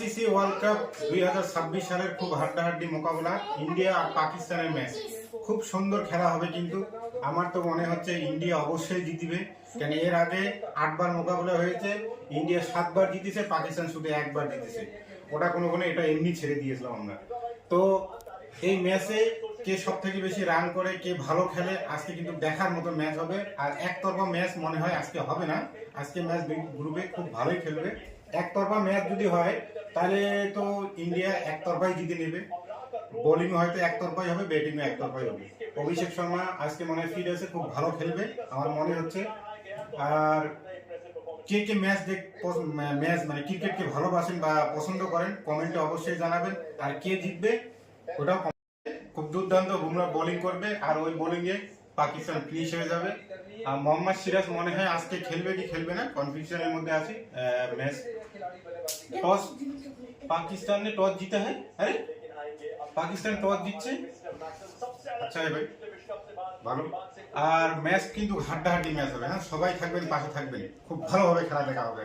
ICC world cup 2026 সালের খুব হাড্ডাহাড্ডি মোকাবেলা ইন্ডিয়া আর পাকিস্তানের ম্যাচ। খুব সুন্দর খেলা হবে, কিন্তু আমার তো মনে হচ্ছে ইন্ডিয়া অবশ্যই জিতবে। কেন এর আগে 8 বার মোকাবেলা হয়েছে, ইন্ডিয়া 7 বার জিতেছে, পাকিস্তান শুধু 1 বার জিতেছে। ওটা কোনো এটা এমনি ছেড়ে দিয়েছিলাম আমরা। তো এই ম্যাচে কে সব থেকে বেশি রান করে, কে ভালো খেলে, আজকে কিন্তু দেখার মতো ম্যাচ হবে। আর একতরফা ম্যাচ মনে হয় আজকে হবে না। আজকে ম্যাচ গ্রুপে খুব ভালোই খেলবে। একতরফা ম্যাচ যদি হয় তাহলে তো ইন্ডিয়া একতরফাই জিতে নেবে। বোলিং হয়তো একতরফাই হবে, ব্যাটিংও একতরফাই হবে। অভিষেক শর্মা আজকে মনে হয় ফিট আছে, খুব ভালো খেলবে আমার মনে হচ্ছে। আর কে কে ম্যাচ মানে ক্রিকেটকে ভালোবাসেন বা পছন্দ করেন কমেন্টে অবশ্যই জানাবেন। আর কে জিতবে ওটাও। খুব দুর্দান্ত বুমরা বোলিং করবে, আর ওই বোলিং এ পাকিস্তান ফিনিশ হয়ে যাবে। আর মোহাম্মদ সিরাজ মনে হয় আজকে খেলবে কি খেলবে না, কনফিউশনের মধ্যে আছি। ম্যাচ টস পাকিস্তানে টস জিতে হয়, আরে পাকিস্তান টস জিতছে। আচ্ছা ভাই ভালো। আর ম্যাচ কিন্তু হাড্ডাহাড্ডি ম্যাচ হবে, হ্যাঁ সবাই থাকবেন, পাশে থাকবেন, খুব ভালোভাবে খেলা দেখা হবে।